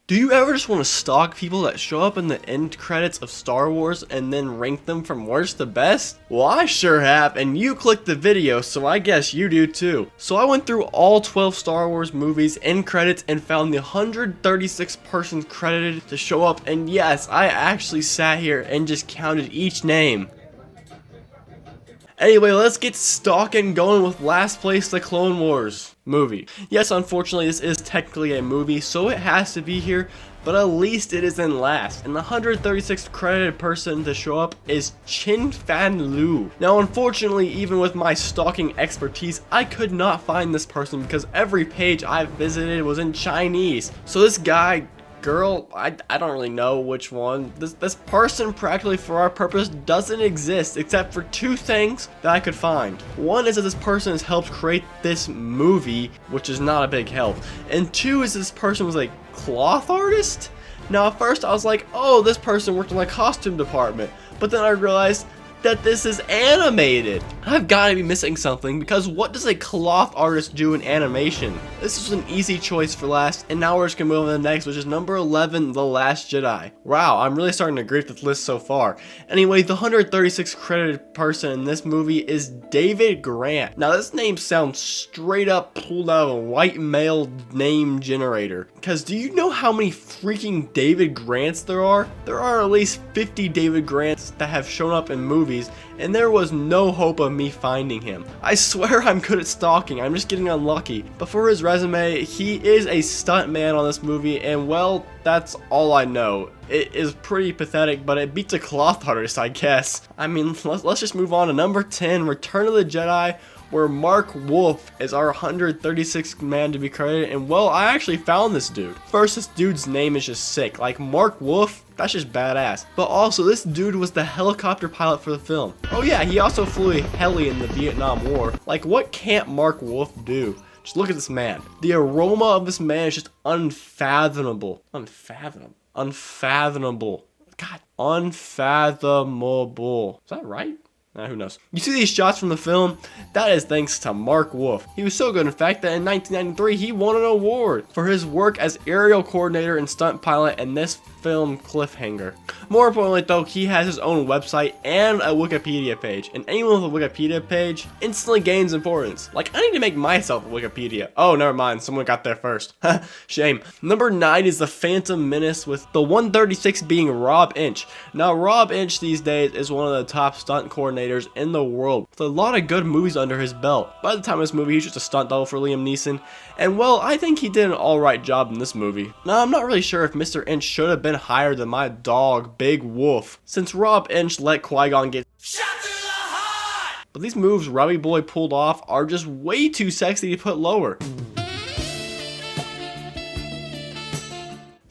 Do you ever just want to stalk people that show up in the end credits of Star Wars and then rank them from worst to best? Well, I sure have, and you clicked the video, so I guess you do too. So I went through all 12 Star Wars movies end credits and found the 136 persons credited to show up, and yes, I actually sat here and just counted each name. Anyway, let's get stalking going with last place, The Clone Wars movie. Yes, unfortunately, this is technically a movie, so it has to be here, but at least it is in last. And the 136th credited person to show up is Chin Fan Lu. Now, unfortunately, even with my stalking expertise, I could not find this person because every page I visited was in Chinese. So this guy, girl, I don't really know which one. This person, practically for our purpose, doesn't exist except for two things that I could find. One is that this person has helped create this movie, which is not a big help. And two is this person was a cloth artist? Now at first I was like, oh, this person worked in the costume department. But then I realized that this is animated. I've got to be missing something, because what does a cloth artist do in animation? This was an easy choice for last, and now we're just gonna move on to the next, which is number 11, The Last Jedi. Wow, I'm really starting to agree with this list so far. Anyway, the 136th credited person in this movie is David Grant. Now this name sounds straight up pulled out of a white male name generator. Because do you know how many freaking David Grants there are? There are at least 50 David Grants that have shown up in movies, and there was no hope of me finding him. I swear I'm good at stalking, I'm just getting unlucky. But for his resume, he is a stuntman on this movie, and well, that's all I know. It is pretty pathetic, but it beats a cloth artist, I guess. I mean, let's just move on to number 10, Return of the Jedi, where Mark Wolf is our 136th man to be credited, and well, I actually found this dude. First, this dude's name is just sick. Like, Mark Wolf, that's just badass. But also, this dude was the helicopter pilot for the film. Oh yeah, he also flew a heli in the Vietnam War. Like, what can't Mark Wolf do? Just look at this man. The aroma of this man is just unfathomable. Unfathomable. God, unfathomable. Is that right? Who knows? You see these shots from the film? That is thanks to Mark Wolf. He was so good, in fact, that in 1993 he won an award for his work as aerial coordinator and stunt pilot in this film Cliffhanger. More importantly though, he has his own website and a Wikipedia page, and anyone with a Wikipedia page instantly gains importance. Like, I need to make myself a Wikipedia. Oh, never mind, someone got there first. Shame. Number 9 is The Phantom Menace, with the 136 being Rob Inch. Now, Rob Inch these days is one of the top stunt coordinators in the world, with a lot of good movies under his belt. By the time of this movie, he's just a stunt double for Liam Neeson, and well, I think he did an alright job in this movie. Now, I'm not really sure if Mr. Inch should have been higher than my dog, Big Wolf, since Rob Inch let Qui-Gon get shot to the heart. But these moves Robbie Boy pulled off are just way too sexy to put lower.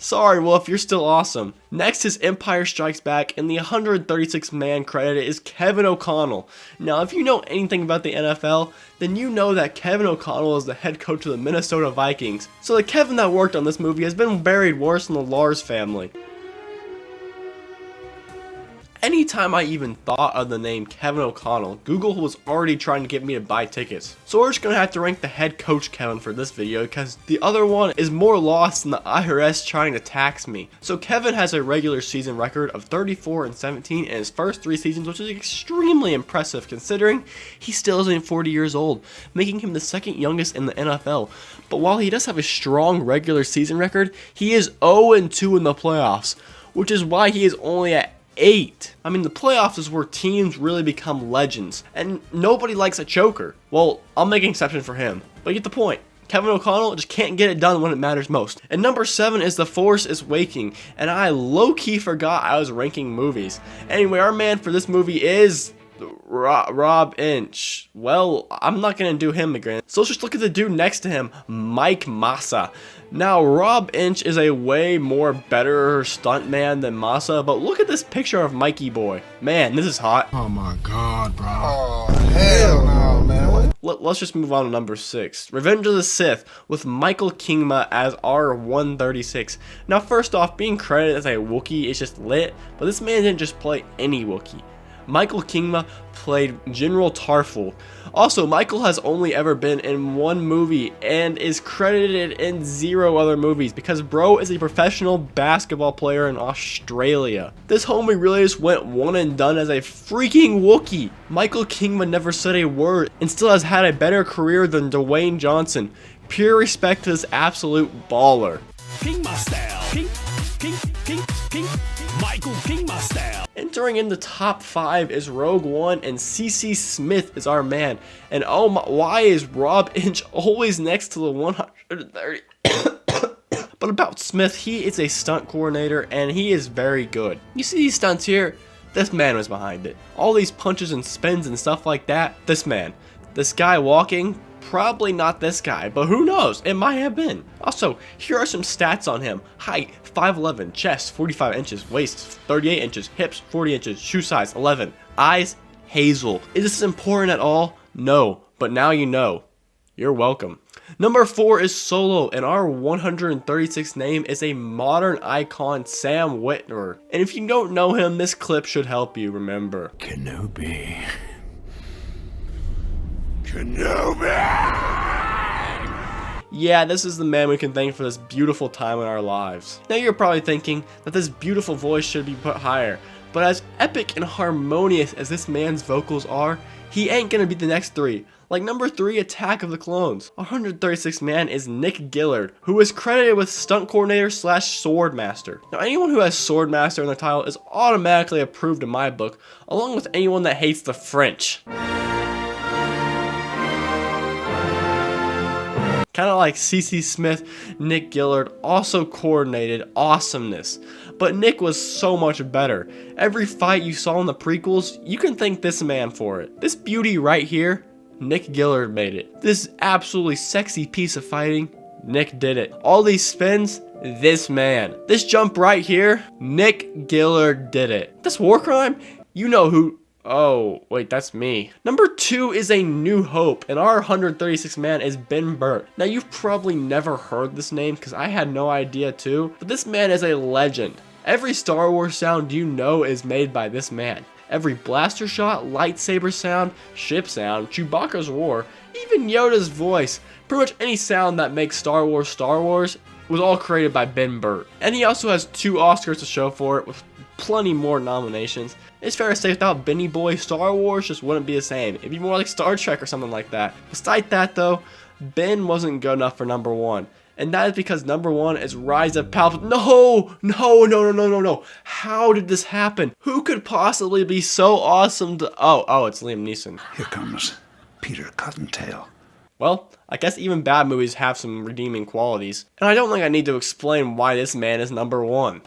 Sorry, Wolf, you're still awesome. Next is Empire Strikes Back, and the 136th man credited is Kevin O'Connell. Now, if you know anything about the NFL, then you know that Kevin O'Connell is the head coach of the Minnesota Vikings. So the Kevin that worked on this movie has been buried worse than the Lars family. Anytime I even thought of the name Kevin O'Connell, Google was already trying to get me to buy tickets. So we're just going to have to rank the head coach Kevin for this video, because the other one is more lost than the IRS trying to tax me. So Kevin has a regular season record of 34-17 in his first 3 seasons, which is extremely impressive considering he still isn't 40 years old, making him the second youngest in the NFL. But while he does have a strong regular season record, he is 0-2 in the playoffs, which is why he is only at 8. I mean, the playoffs is where teams really become legends, and nobody likes a choker. Well, I'll make an exception for him, but you get the point. Kevin O'Connell just can't get it done when it matters most. And number 7 is The Force is Waking, and I low-key forgot I was ranking movies. Anyway, our man for this movie is Rob Inch. Well, I'm not gonna do him again, so let's just look at the dude next to him, Mike Massa. Now, Rob Inch is a way more better stuntman than Massa, but look at this picture of Mikey Boy. Man, this is hot. Oh my god, bro. Oh, hell no, man. Let's just move on to number 6, Revenge of the Sith, with Michael Kingma as R136. Now, first off, being credited as a Wookiee is just lit, but this man didn't just play any Wookiee. Michael Kingma played General Tarful. Also, Michael has only ever been in one movie and is credited in 0 other movies because bro is a professional basketball player in Australia. This homie really just went one and done as a freaking Wookiee. Michael Kingma never said a word and still has had a better career than Dwayne Johnson. Pure respect to this absolute baller. Kingma style. Michael Kingma style. Entering in the top 5 is Rogue One, and CC Smith is our man. And oh my, why is Rob Inch always next to the 130? But about Smith, he is a stunt coordinator and he is very good. You see these stunts here? This man was behind it. All these punches and spins and stuff like that, this man. This guy walking, probably not this guy, but who knows, it might have been. Also, here are some stats on him. Height, 5'11", chest, 45 inches, waist, 38 inches, hips, 40 inches, shoe size, 11. Eyes, hazel. Is this important at all? No, but now you know. You're welcome. Number 4 is Solo, and our 136th name is a modern icon, Sam Witwer. And if you don't know him, this clip should help you remember. Kenobi. Yeah, this is the man we can thank for this beautiful time in our lives. Now you're probably thinking that this beautiful voice should be put higher, but as epic and harmonious as this man's vocals are, he ain't gonna be the next 3. Like number 3, Attack of the Clones. Our 136th man is Nick Gillard, who is credited with stunt coordinator / swordmaster. Now anyone who has swordmaster in their title is automatically approved in my book, along with anyone that hates the French. Kind of like CC Smith, Nick Gillard also coordinated awesomeness. But Nick was so much better. Every fight you saw in the prequels, you can thank this man for it. This beauty right here, Nick Gillard made it. This absolutely sexy piece of fighting, Nick did it. All these spins, this man. This jump right here, Nick Gillard did it. This war crime, you know who. Oh, wait, that's me. Number 2 is A New Hope, and our 136th man is Ben Burtt. Now, you've probably never heard this name, because I had no idea too, but this man is a legend. Every Star Wars sound you know is made by this man. Every blaster shot, lightsaber sound, ship sound, Chewbacca's roar, even Yoda's voice, pretty much any sound that makes Star Wars was all created by Ben Burtt. And he also has 2 Oscars to show for it, with plenty more nominations. It's fair to say without Benny Boy, Star Wars just wouldn't be the same. It'd be more like Star Trek or something like that. Besides that though, Ben wasn't good enough for number 1. And that is because number 1 is Rise of Palpatine. No. How did this happen? Who could possibly be so awesome to... Oh, it's Liam Neeson. Here comes Peter Cottontail. Well, I guess even bad movies have some redeeming qualities. And I don't think I need to explain why this man is number 1.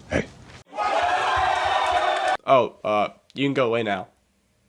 Hey. Oh, you can go away now.